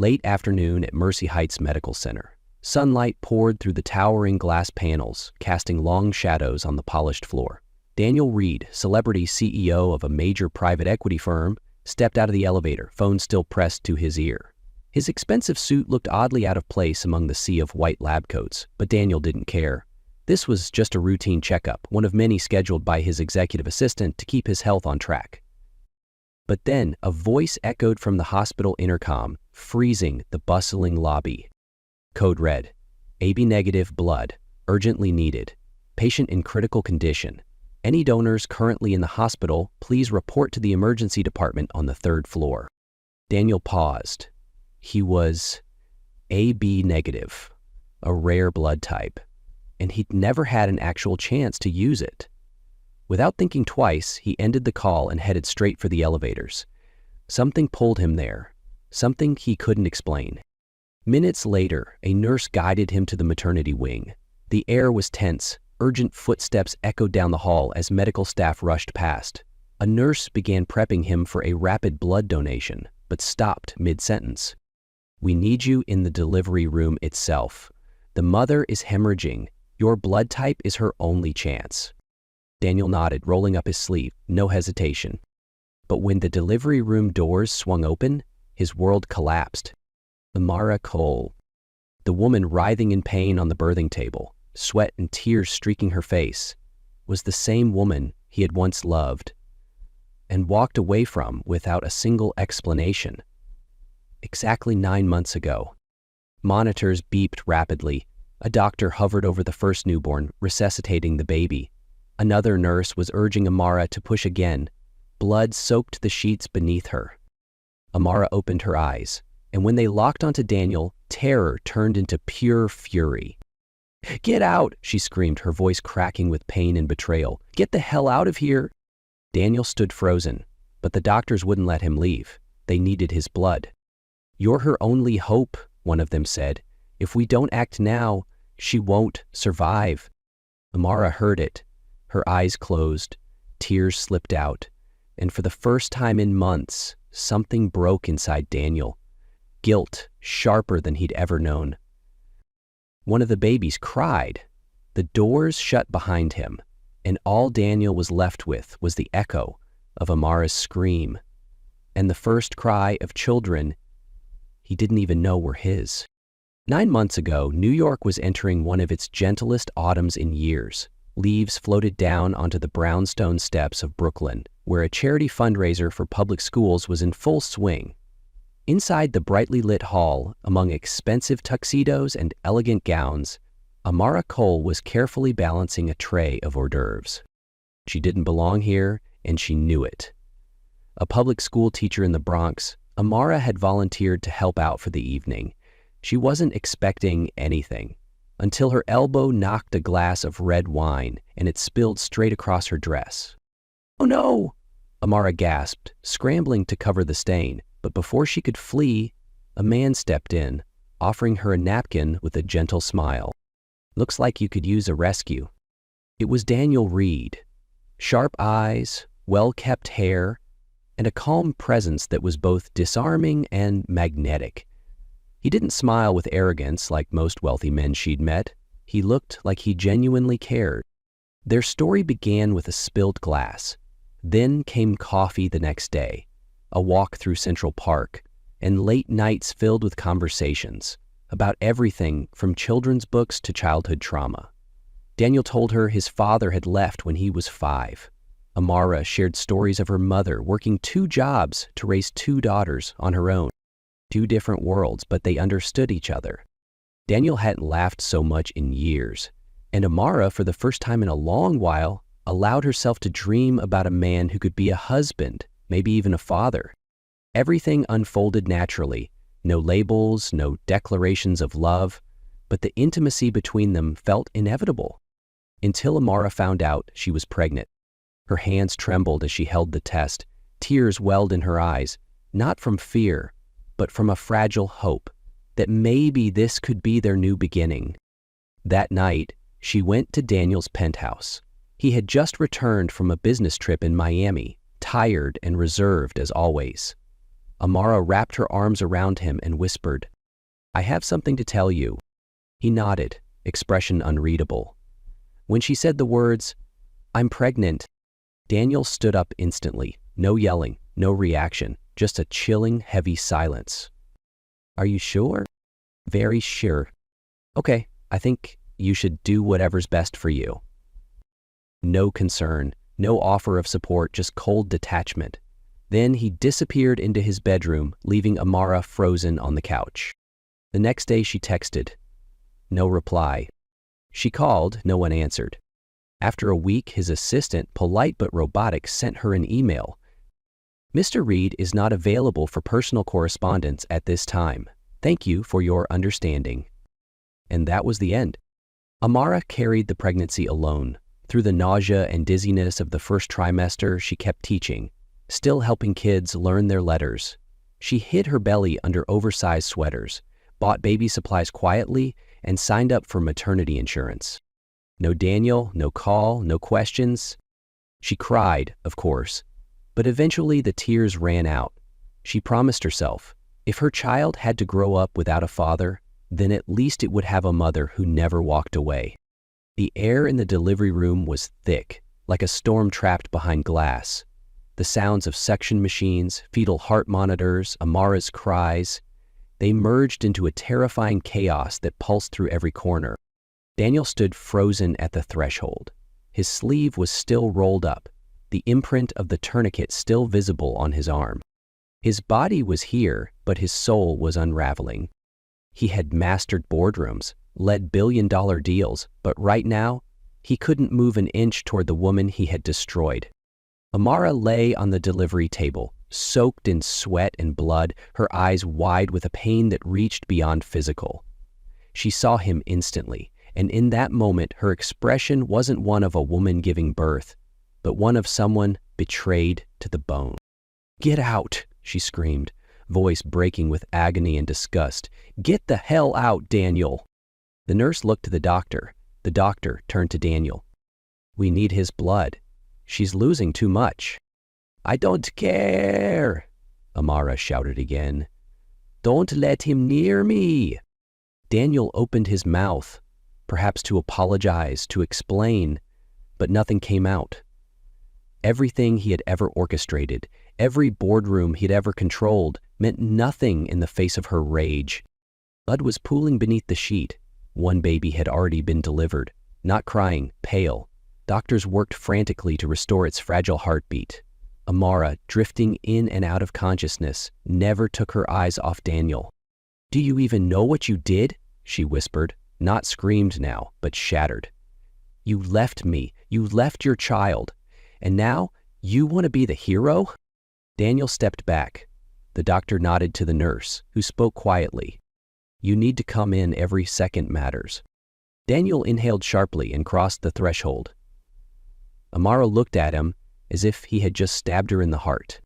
Late afternoon at Mercy Heights Medical Center. Sunlight poured through the towering glass panels, casting long shadows on the polished floor. Daniel Reed, celebrity CEO of a major private equity firm, stepped out of the elevator, phone still pressed to his ear. His expensive suit looked oddly out of place among the sea of white lab coats, but Daniel didn't care. This was just a routine checkup, one of many scheduled by his executive assistant to keep his health on track. But then a voice echoed from the hospital intercom, freezing the bustling lobby. Code red, AB negative blood, urgently needed. Patient in critical condition. Any donors currently in the hospital, please report to the emergency department on the 3rd floor. Daniel paused. He was AB negative, a rare blood type, and he'd never had an actual chance to use it. Without thinking twice, he ended the call and headed straight for the elevators. Something pulled him there, something he couldn't explain. Minutes later, a nurse guided him to the maternity wing. The air was tense. Urgent footsteps echoed down the hall as medical staff rushed past. A nurse began prepping him for a rapid blood donation, but stopped mid-sentence. We need you in the delivery room itself. The mother is hemorrhaging. Your blood type is her only chance. Daniel nodded, rolling up his sleeve, no hesitation. But when the delivery room doors swung open, his world collapsed. Amara Cole, the woman writhing in pain on the birthing table, sweat and tears streaking her face, was the same woman he had once loved and walked away from without a single explanation. Exactly 9 months ago. Monitors beeped rapidly. A doctor hovered over the first newborn, resuscitating the baby. Another nurse was urging Amara to push again. Blood soaked the sheets beneath her. Amara opened her eyes, and when they locked onto Daniel, terror turned into pure fury. "Get out!" she screamed, her voice cracking with pain and betrayal. "Get the hell out of here!" Daniel stood frozen, but the doctors wouldn't let him leave. They needed his blood. "You're her only hope," one of them said. "If we don't act now, she won't survive." Amara heard it. Her eyes closed, tears slipped out, and for the first time in months, something broke inside Daniel. Guilt, sharper than he'd ever known. One of the babies cried. The doors shut behind him, and all Daniel was left with was the echo of Amara's scream, and the first cry of children he didn't even know were his. 9 months ago, New York was entering one of its gentlest autumns in years. Leaves floated down onto the brownstone steps of Brooklyn, where a charity fundraiser for public schools was in full swing. Inside the brightly lit hall, among expensive tuxedos and elegant gowns, Amara Cole was carefully balancing a tray of hors d'oeuvres. She didn't belong here, and she knew it. A public school teacher in the Bronx, Amara had volunteered to help out for the evening. She wasn't expecting anything, until her elbow knocked a glass of red wine, and it spilled straight across her dress. "Oh no!" Amara gasped, scrambling to cover the stain. But before she could flee, a man stepped in, offering her a napkin with a gentle smile. "Looks like you could use a rescue." It was Daniel Reed. Sharp eyes, well-kept hair, and a calm presence that was both disarming and magnetic. He didn't smile with arrogance like most wealthy men she'd met. He looked like he genuinely cared. Their story began with a spilled glass. Then came coffee the next day, a walk through Central Park, and late nights filled with conversations about everything from children's books to childhood trauma. Daniel told her his father had left when he was 5. Amara shared stories of her mother working 2 jobs to raise 2 daughters on her own. 2 different worlds, but they understood each other. Daniel hadn't laughed so much in years, and Amara, for the first time in a long while, allowed herself to dream about a man who could be a husband, maybe even a father. Everything unfolded naturally, no labels, no declarations of love, but the intimacy between them felt inevitable. Until Amara found out she was pregnant. Her hands trembled as she held the test. Tears welled in her eyes, not from fear, but from a fragile hope that maybe this could be their new beginning. That night, she went to Daniel's penthouse. He had just returned from a business trip in Miami, tired and reserved as always. Amara wrapped her arms around him and whispered, "I have something to tell you." He nodded, expression unreadable. When she said the words, "I'm pregnant," Daniel stood up instantly. No yelling, no reaction, just a chilling, heavy silence. "Are you sure?" "Very sure." "Okay, I think you should do whatever's best for you." No concern, no offer of support, just cold detachment. Then he disappeared into his bedroom, leaving Amara frozen on the couch. The next day she texted. No reply. She called, no one answered. After a week, his assistant, polite but robotic, sent her an email. "Mr. Reed is not available for personal correspondence at this time. Thank you for your understanding." And that was the end. Amara carried the pregnancy alone. Through the nausea and dizziness of the first trimester, she kept teaching, still helping kids learn their letters. She hid her belly under oversized sweaters, bought baby supplies quietly, and signed up for maternity insurance. No Daniel, no call, no questions. She cried, of course, but eventually the tears ran out. She promised herself, if her child had to grow up without a father, then at least it would have a mother who never walked away. The air in the delivery room was thick, like a storm trapped behind glass. The sounds of suction machines, fetal heart monitors, Amara's cries, they merged into a terrifying chaos that pulsed through every corner. Daniel stood frozen at the threshold. His sleeve was still rolled up, the imprint of the tourniquet still visible on his arm. His body was here, but his soul was unraveling. He had mastered boardrooms, led billion-dollar deals, but right now, he couldn't move an inch toward the woman he had destroyed. Amara lay on the delivery table, soaked in sweat and blood, her eyes wide with a pain that reached beyond physical. She saw him instantly, and in that moment her expression wasn't one of a woman giving birth, but one of someone betrayed to the bone. "Get out!" she screamed, voice breaking with agony and disgust. "Get the hell out, Daniel!" The nurse looked to the doctor. The doctor turned to Daniel. "We need his blood. She's losing too much." "I don't care," Amara shouted again. "Don't let him near me." Daniel opened his mouth, perhaps to apologize, to explain, but nothing came out. Everything he had ever orchestrated, every boardroom he'd ever controlled, meant nothing in the face of her rage. Blood was pooling beneath the sheet. One baby had already been delivered, not crying, pale. Doctors worked frantically to restore its fragile heartbeat. Amara, drifting in and out of consciousness, never took her eyes off Daniel. "Do you even know what you did?" she whispered, not screamed now, but shattered. "You left me, you left your child, and now you want to be the hero?" Daniel stepped back. The doctor nodded to the nurse, who spoke quietly. "You need to come in, every second matters." Daniel inhaled sharply and crossed the threshold. Amara looked at him as if he had just stabbed her in the heart.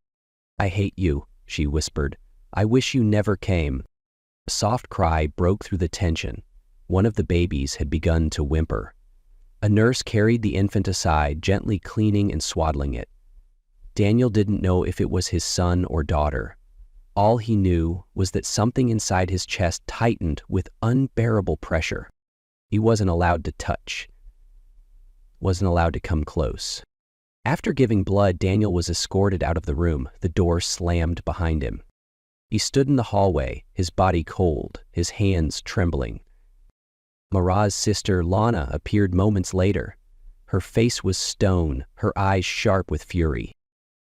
"I hate you," she whispered. "I wish you never came." A soft cry broke through the tension. One of the babies had begun to whimper. A nurse carried the infant aside, gently cleaning and swaddling it. Daniel didn't know if it was his son or daughter. All he knew was that something inside his chest tightened with unbearable pressure. He wasn't allowed to touch, wasn't allowed to come close. After giving blood, Daniel was escorted out of the room, the door slammed behind him. He stood in the hallway, his body cold, his hands trembling. Mara's sister, Lana, appeared moments later. Her face was stone, her eyes sharp with fury.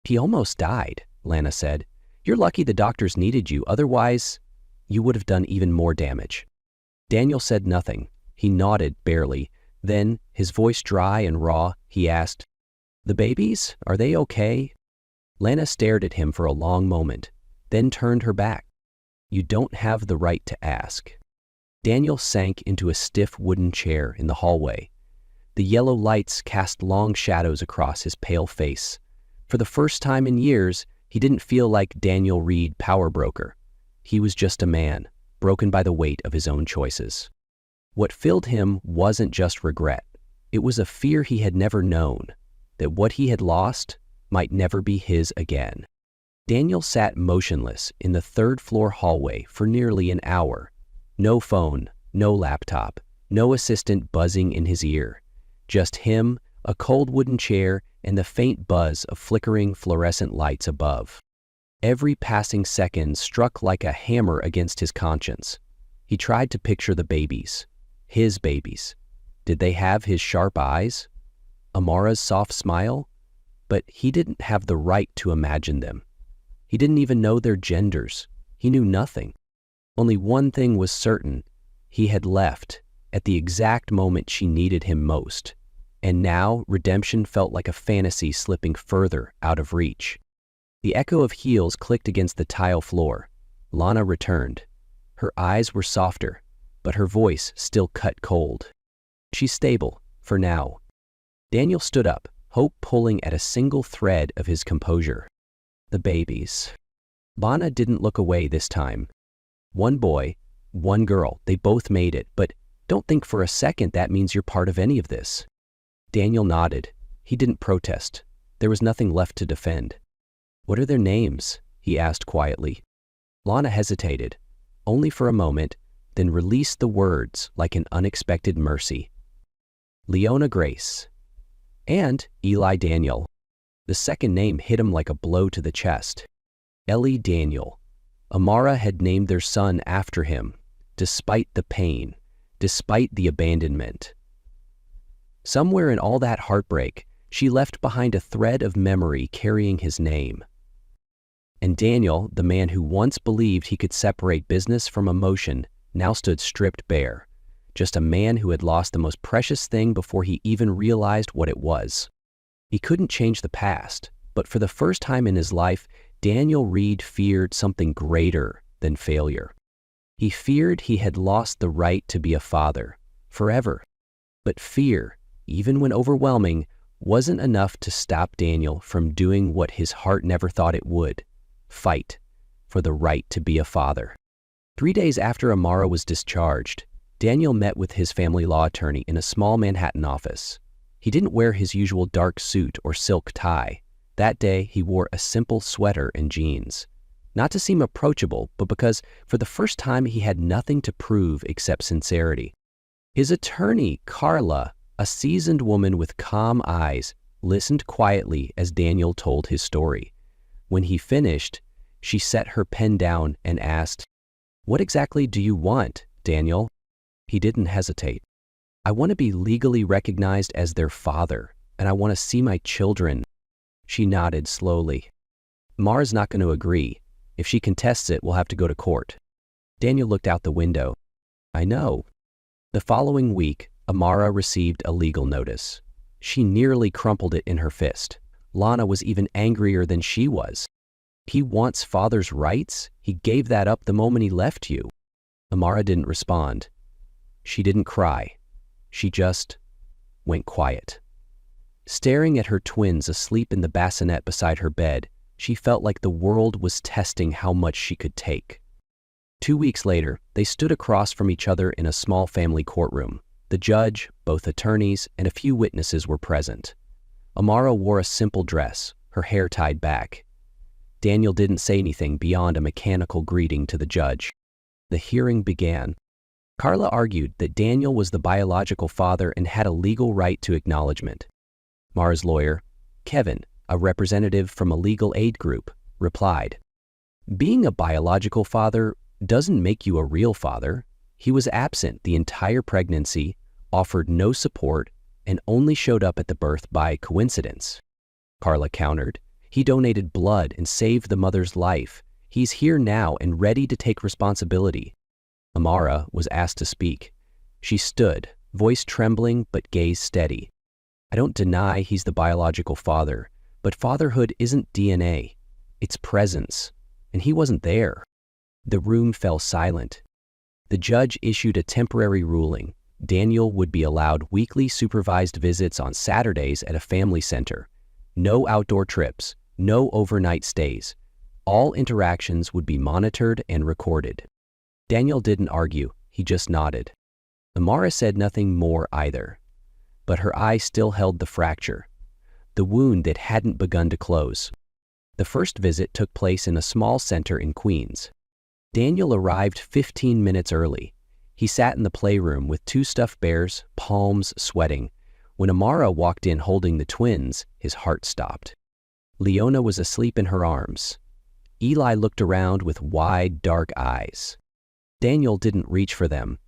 "He almost died," Lana said. "You're lucky the doctors needed you, otherwise you would have done even more damage." Daniel said nothing. He nodded barely. Then, his voice dry and raw, he asked, "The babies, are they okay?" Lana stared at him for a long moment, then turned her back. "You don't have the right to ask." Daniel sank into a stiff wooden chair in the hallway. The yellow lights cast long shadows across his pale face. For the first time in years, he didn't feel like Daniel Reed, power broker. He was just a man, broken by the weight of his own choices. What filled him wasn't just regret. It was a fear he had never known, that what he had lost might never be his again. Daniel sat motionless in the third-floor hallway for nearly an hour. No phone, no laptop, no assistant buzzing in his ear. Just him, a cold wooden chair, and the faint buzz of flickering fluorescent lights above. Every passing second struck like a hammer against his conscience. He tried to picture the babies. His babies. Did they have his sharp eyes? Amara's soft smile? But he didn't have the right to imagine them. He didn't even know their genders. He knew nothing. Only one thing was certain. He had left at the exact moment she needed him most. And now redemption felt like a fantasy slipping further out of reach. The echo of heels clicked against the tile floor. Lana returned. Her eyes were softer, but her voice still cut cold. She's stable, for now. Daniel stood up, hope pulling at a single thread of his composure. The babies. Lana didn't look away this time. One boy, one girl, they both made it, but don't think for a second that means you're part of any of this. Daniel nodded. He didn't protest. There was nothing left to defend. What are their names? He asked quietly. Lana hesitated, only for a moment, then released the words like an unexpected mercy. Leona Grace. And Eli Daniel. The second name hit him like a blow to the chest. Ellie Daniel. Amara had named their son after him, despite the pain, despite the abandonment. Somewhere in all that heartbreak, she left behind a thread of memory carrying his name. And Daniel, the man who once believed he could separate business from emotion, now stood stripped bare. Just a man who had lost the most precious thing before he even realized what it was. He couldn't change the past, but for the first time in his life, Daniel Reed feared something greater than failure. He feared he had lost the right to be a father, forever. But fear, even when overwhelming, wasn't enough to stop Daniel from doing what his heart never thought it would: fight for the right to be a father. 3 days after Amara was discharged, Daniel met with his family law attorney in a small Manhattan office. He didn't wear his usual dark suit or silk tie. That day, he wore a simple sweater and jeans. Not to seem approachable, but because for the first time he had nothing to prove except sincerity. His attorney, Carla, a seasoned woman with calm eyes, listened quietly as Daniel told his story. When he finished, she set her pen down and asked, "What exactly do you want, Daniel?" He didn't hesitate. "I want to be legally recognized as their father, and I want to see my children." She nodded slowly. "Mara's not going to agree. If she contests it, we'll have to go to court." Daniel looked out the window. "I know." The following week, Amara received a legal notice. She nearly crumpled it in her fist. Lana was even angrier than she was. "He wants father's rights? He gave that up the moment he left you." Amara didn't respond. She didn't cry. She just went quiet. Staring at her twins asleep in the bassinet beside her bed, she felt like the world was testing how much she could take. 2 weeks later, they stood across from each other in a small family courtroom. The judge, both attorneys, and a few witnesses were present. Amara wore a simple dress, her hair tied back. Daniel didn't say anything beyond a mechanical greeting to the judge. The hearing began. Carla argued that Daniel was the biological father and had a legal right to acknowledgement. Mara's lawyer, Kevin, a representative from a legal aid group, replied, "Being a biological father doesn't make you a real father. He was absent the entire pregnancy, offered no support, and only showed up at the birth by coincidence." Carla countered, "He donated blood and saved the mother's life. He's here now and ready to take responsibility." Amara was asked to speak. She stood, voice trembling but gaze steady. "I don't deny he's the biological father, but fatherhood isn't DNA. It's presence, and he wasn't there." The room fell silent. The judge issued a temporary ruling. Daniel would be allowed weekly supervised visits on Saturdays at a family center. No outdoor trips, no overnight stays. All interactions would be monitored and recorded. Daniel didn't argue, he just nodded. Amara said nothing more either. But her eye still held the fracture, the wound that hadn't begun to close. The first visit took place in a small center in Queens. Daniel arrived 15 minutes early. He sat in the playroom with two stuffed bears, palms sweating. When Amara walked in holding the twins, his heart stopped. Leona was asleep in her arms. Eli looked around with wide, dark eyes. Daniel didn't reach for them.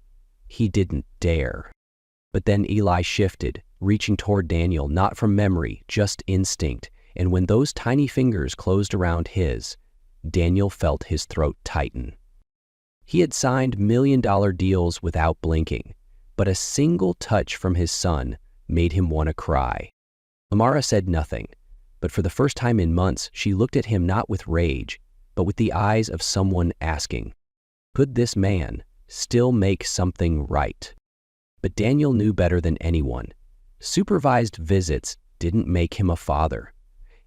He didn't dare. But then Eli shifted, reaching toward Daniel not from memory, just instinct, and when those tiny fingers closed around his, Daniel felt his throat tighten. He had signed million-dollar deals without blinking, but a single touch from his son made him want to cry. Amara said nothing, but for the first time in months, she looked at him not with rage, but with the eyes of someone asking, could this man still make something right? But Daniel knew better than anyone. Supervised visits didn't make him a father.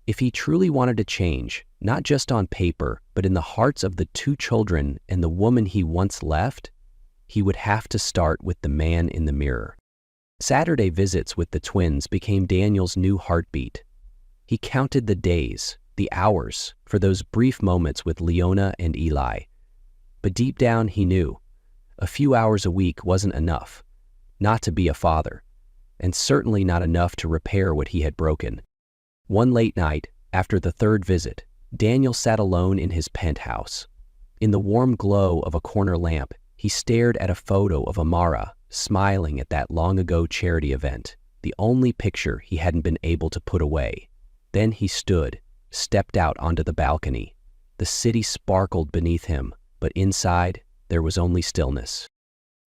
If he truly wanted to change, not just on paper, but in the hearts of the two children and the woman he once left, he would have to start with the man in the mirror. Saturday visits with the twins became Daniel's new heartbeat. He counted the days, the hours, for those brief moments with Leona and Eli. But deep down he knew, a few hours a week wasn't enough, not to be a father, and certainly not enough to repair what he had broken. One late night, after the third visit, Daniel sat alone in his penthouse. In the warm glow of a corner lamp, he stared at a photo of Amara smiling at that long-ago charity event, the only picture he hadn't been able to put away. Then he stood, stepped out onto the balcony. The city sparkled beneath him, but inside, there was only stillness.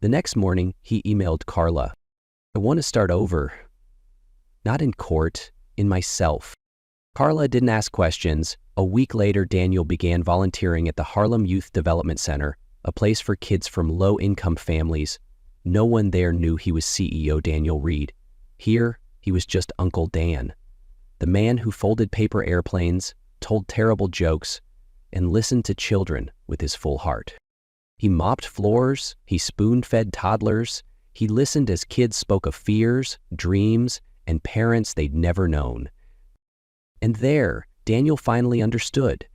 The next morning, he emailed Carla. I want to start over. Not in court, in myself. Carla didn't ask questions. A week later, Daniel began volunteering at the Harlem Youth Development Center, a place for kids from low-income families. No one there knew he was CEO Daniel Reed. Here, he was just Uncle Dan, the man who folded paper airplanes, told terrible jokes, and listened to children with his full heart. He mopped floors, he spoon-fed toddlers, he listened as kids spoke of fears, dreams, and parents they'd never known. And there, Daniel finally understood.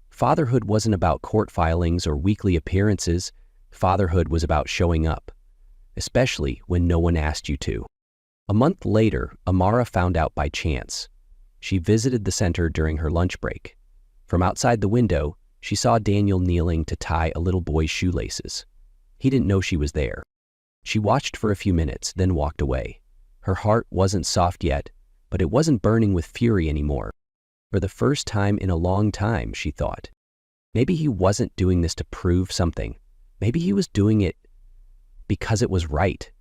Fatherhood wasn't about court filings or weekly appearances. Fatherhood was about showing up, especially when no one asked you to. A month later, Amara found out by chance. She visited the center during her lunch break. From outside the window, she saw Daniel kneeling to tie a little boy's shoelaces. He didn't know she was there. She watched for a few minutes, then walked away. Her heart wasn't soft yet, but it wasn't burning with fury anymore. For the first time in a long time, she thought. Maybe he wasn't doing this to prove something. Maybe he was doing it because it was right.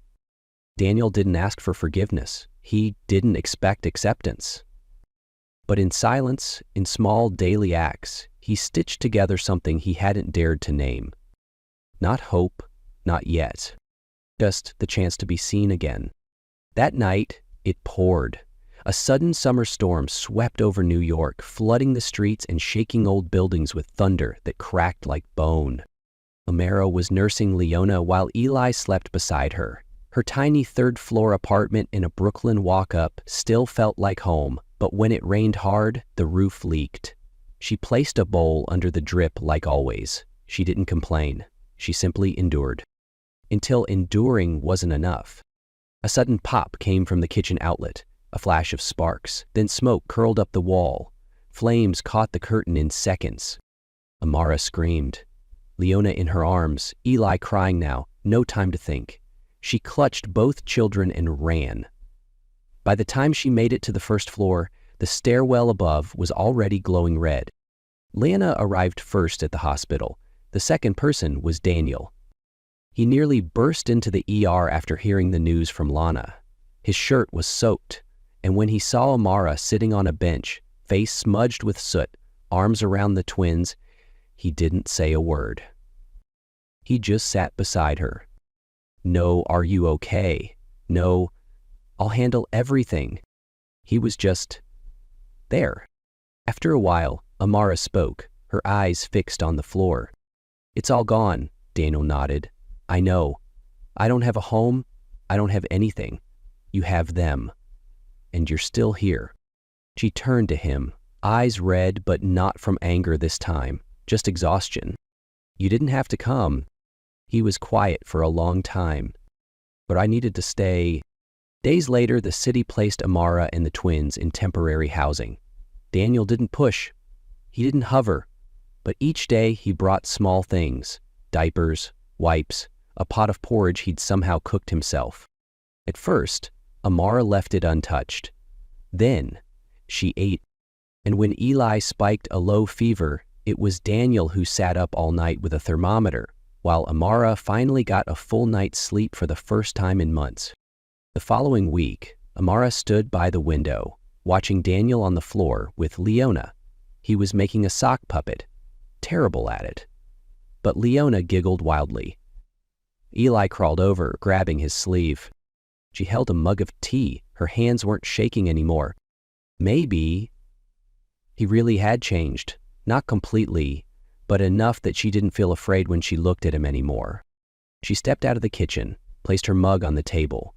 Daniel didn't ask for forgiveness. He didn't expect acceptance. But in silence, in small daily acts, he stitched together something he hadn't dared to name. Not hope, not yet. Just the chance to be seen again. That night, it poured. A sudden summer storm swept over New York, flooding the streets and shaking old buildings with thunder that cracked like bone. Amara was nursing Leona while Eli slept beside her. Her tiny third-floor apartment in a Brooklyn walk-up still felt like home, but when it rained hard, the roof leaked. She placed a bowl under the drip like always. She didn't complain. She simply endured. Until enduring wasn't enough. A sudden pop came from the kitchen outlet, a flash of sparks, then smoke curled up the wall. Flames caught the curtain in seconds. Amara screamed. Leona in her arms, Eli crying now, no time to think. She clutched both children and ran. By the time she made it to the first floor, the stairwell above was already glowing red. Leona arrived first at the hospital. The second person was Daniel. He nearly burst into the ER after hearing the news from Lana. His shirt was soaked, and when he saw Amara sitting on a bench, face smudged with soot, arms around the twins, he didn't say a word. He just sat beside her. No, are you okay? No, I'll handle everything. He was just there. After a while, Amara spoke, her eyes fixed on the floor. It's all gone, Daniel nodded. I know. I don't have a home. I don't have anything. You have them. And you're still here. She turned to him, eyes red but not from anger this time, just exhaustion. "You didn't have to come." He was quiet for a long time. "But I needed to stay." Days later, the city placed Amara and the twins in temporary housing. Daniel didn't push. He didn't hover. But each day he brought small things: diapers, wipes, a pot of porridge he'd somehow cooked himself. At first, Amara left it untouched. Then, she ate. And when Eli spiked a low fever, it was Daniel who sat up all night with a thermometer, while Amara finally got a full night's sleep for the first time in months. The following week, Amara stood by the window, watching Daniel on the floor with Leona. He was making a sock puppet, terrible at it. But Leona giggled wildly. Eli crawled over, grabbing his sleeve. She held a mug of tea. Her hands weren't shaking anymore. Maybe he really had changed, not completely, but enough that she didn't feel afraid when she looked at him anymore. She stepped out of the kitchen, placed her mug on the table.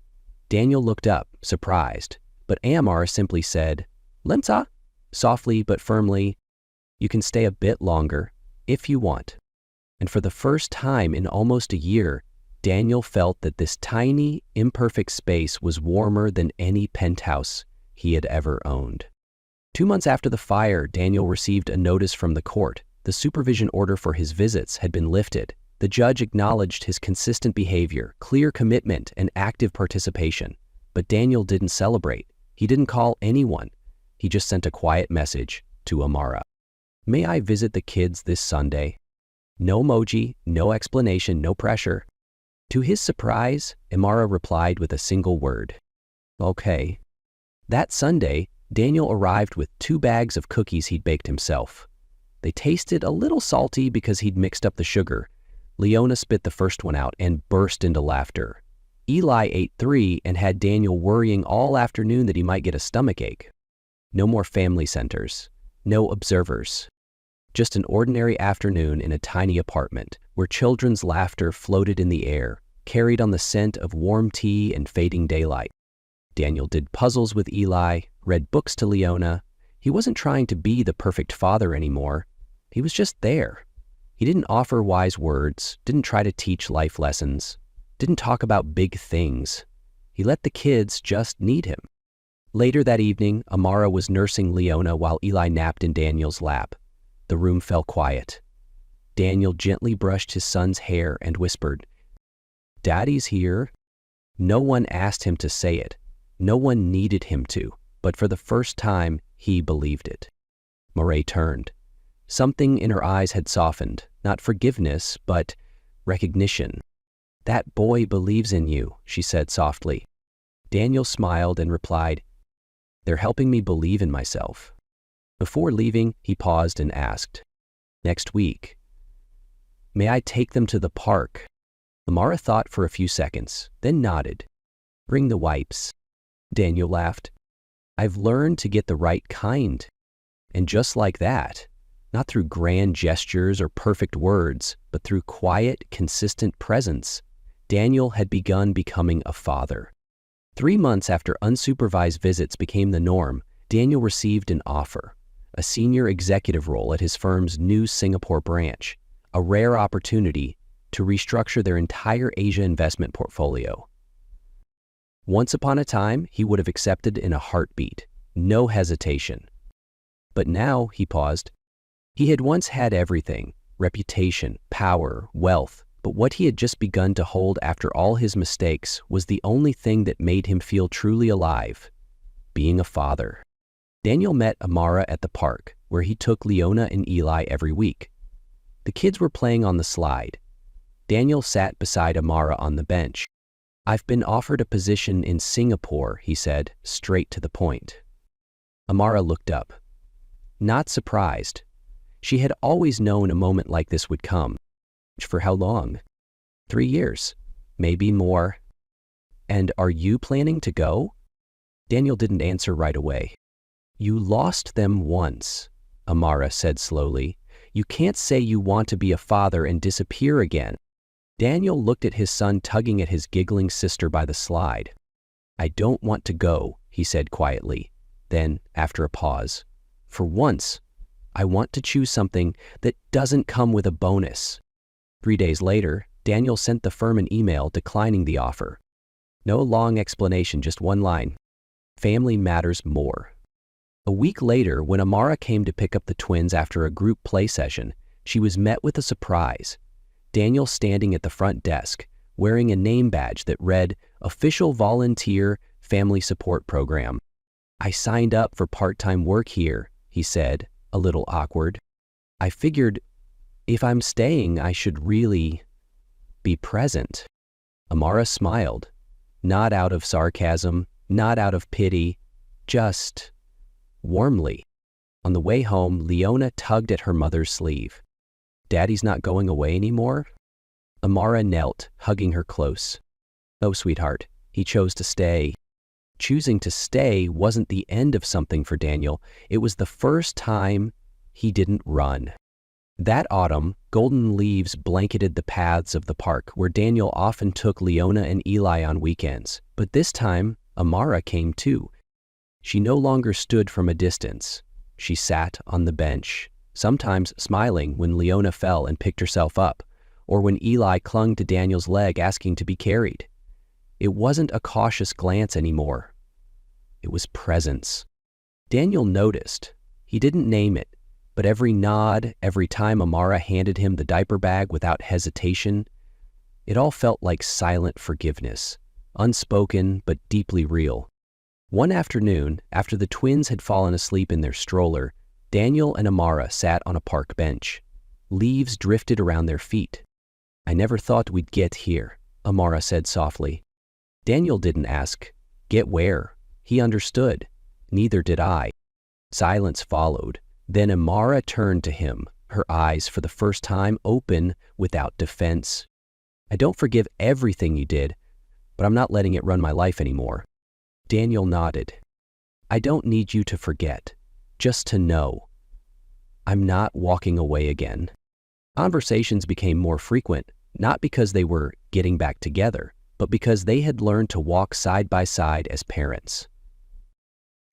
Daniel looked up, surprised, but Amara simply said, "Lemsa," softly but firmly. "You can stay a bit longer, if you want." And for the first time in almost a year, Daniel felt that this tiny, imperfect space was warmer than any penthouse he had ever owned. 2 months after the fire, Daniel received a notice from the court. The supervision order for his visits had been lifted. The judge acknowledged his consistent behavior, clear commitment, and active participation. But Daniel didn't celebrate. He didn't call anyone. He just sent a quiet message to Amara. "May I visit the kids this Sunday?" No emoji, no explanation, no pressure. To his surprise, Amara replied with a single word: "Okay." That Sunday, Daniel arrived with 2 bags of cookies he'd baked himself. They tasted a little salty because he'd mixed up the sugar. Leona spit the first one out and burst into laughter. Eli ate 3 and had Daniel worrying all afternoon that he might get a stomachache. No more family centers, no observers. Just an ordinary afternoon in a tiny apartment where children's laughter floated in the air, carried on the scent of warm tea and fading daylight. Daniel did puzzles with Eli, read books to Leona. He wasn't trying to be the perfect father anymore. He was just there. He didn't offer wise words, didn't try to teach life lessons, didn't talk about big things. He let the kids just need him. Later that evening, Amara was nursing Leona while Eli napped in Daniel's lap. The room fell quiet. Daniel gently brushed his son's hair and whispered, "Daddy's here." No one asked him to say it. No one needed him to, but for the first time, he believed it. Marae turned. Something in her eyes had softened, not forgiveness, but recognition. "That boy believes in you," she said softly. Daniel smiled and replied, "They're helping me believe in myself." Before leaving, he paused and asked, "Next week, may I take them to the park?" Amara thought for a few seconds, then nodded. "Bring the wipes." Daniel laughed. "I've learned to get the right kind." And just like that, not through grand gestures or perfect words, but through quiet, consistent presence, Daniel had begun becoming a father. 3 months after unsupervised visits became the norm, Daniel received an offer, a senior executive role at his firm's new Singapore branch, a rare opportunity to restructure their entire Asia investment portfolio. Once upon a time, he would have accepted in a heartbeat, no hesitation. But now, he paused. He had once had everything: reputation, power, wealth, but what he had just begun to hold after all his mistakes was the only thing that made him feel truly alive: being a father. Daniel met Amara at the park, where he took Leona and Eli every week. The kids were playing on the slide. Daniel sat beside Amara on the bench. "I've been offered a position in Singapore," he said, straight to the point. Amara looked up. Not surprised. She had always known a moment like this would come. For how long? 3 years, maybe more. "And are you planning to go?" Daniel didn't answer right away. "You lost them once," Amara said slowly. "You can't say you want to be a father and disappear again." Daniel looked at his son tugging at his giggling sister by the slide. "I don't want to go," he said quietly. Then, after a pause, For once, I want to choose something that doesn't come with a bonus. 3 days later, Daniel sent the firm an email declining the offer. No long explanation, just one line. Family matters more. A week later, when Amara came to pick up the twins after a group play session, she was met with a surprise. Daniel standing at the front desk, wearing a name badge that read, Official Volunteer Family Support Program. I signed up for part-time work here, he said, a little awkward. I figured if I'm staying, I should really be present. Amara smiled, not out of sarcasm, not out of pity, just warmly. On the way home, Leona tugged at her mother's sleeve. Daddy's not going away anymore? Amara knelt, hugging her close. Oh, sweetheart, he chose to stay. Choosing to stay wasn't the end of something for Daniel. It was the first time he didn't run. That autumn, golden leaves blanketed the paths of the park where Daniel often took Leona and Eli on weekends. But this time, Amara came too. She no longer stood from a distance. She sat on the bench, sometimes smiling when Leona fell and picked herself up, or when Eli clung to Daniel's leg asking to be carried. It wasn't a cautious glance anymore. It was presence. Daniel noticed. He didn't name it, but every nod, every time Amara handed him the diaper bag without hesitation, it all felt like silent forgiveness, unspoken but deeply real. One afternoon, after the twins had fallen asleep in their stroller, Daniel and Amara sat on a park bench. Leaves drifted around their feet. I never thought we'd get here, Amara said softly. Daniel didn't ask, get where? He understood. Neither did I. Silence followed. Then Amara turned to him, her eyes for the first time open without defense. I don't forgive everything you did, but I'm not letting it run my life anymore. Daniel nodded. I don't need you to forget, just to know. I'm not walking away again. Conversations became more frequent, not because they were getting back together, but because they had learned to walk side by side as parents.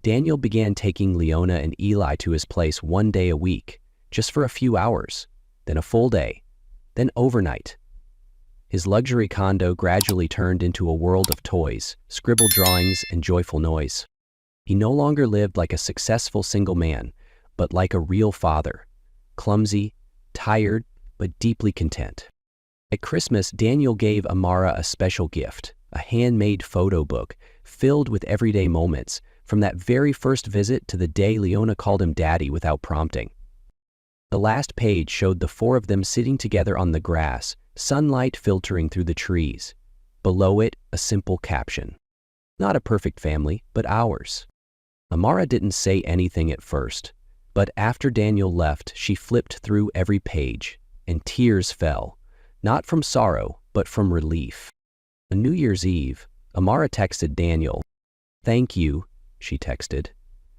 Daniel began taking Leona and Eli to his place one day a week, just for a few hours, then a full day, then overnight. His luxury condo gradually turned into a world of toys, scribbled drawings, and joyful noise. He no longer lived like a successful single man, but like a real father, clumsy, tired, but deeply content. At Christmas, Daniel gave Amara a special gift, a handmade photo book filled with everyday moments, from that very first visit to the day Leona called him daddy without prompting. The last page showed the four of them sitting together on the grass, sunlight filtering through the trees. Below it, a simple caption. Not a perfect family, but ours. Amara didn't say anything at first, but after Daniel left, she flipped through every page, and tears fell, not from sorrow, but from relief. On New Year's Eve, Amara texted Daniel. Thank you, she texted.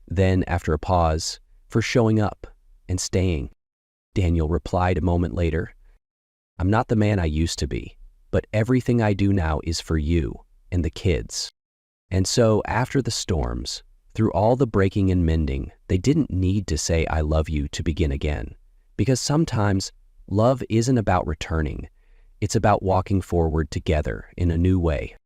Then, after a pause, for showing up and staying. Daniel replied a moment later. I'm not the man I used to be, but everything I do now is for you and the kids. And so, after the storms, through all the breaking and mending, they didn't need to say I love you to begin again. Because sometimes, love isn't about returning. It's about walking forward together in a new way.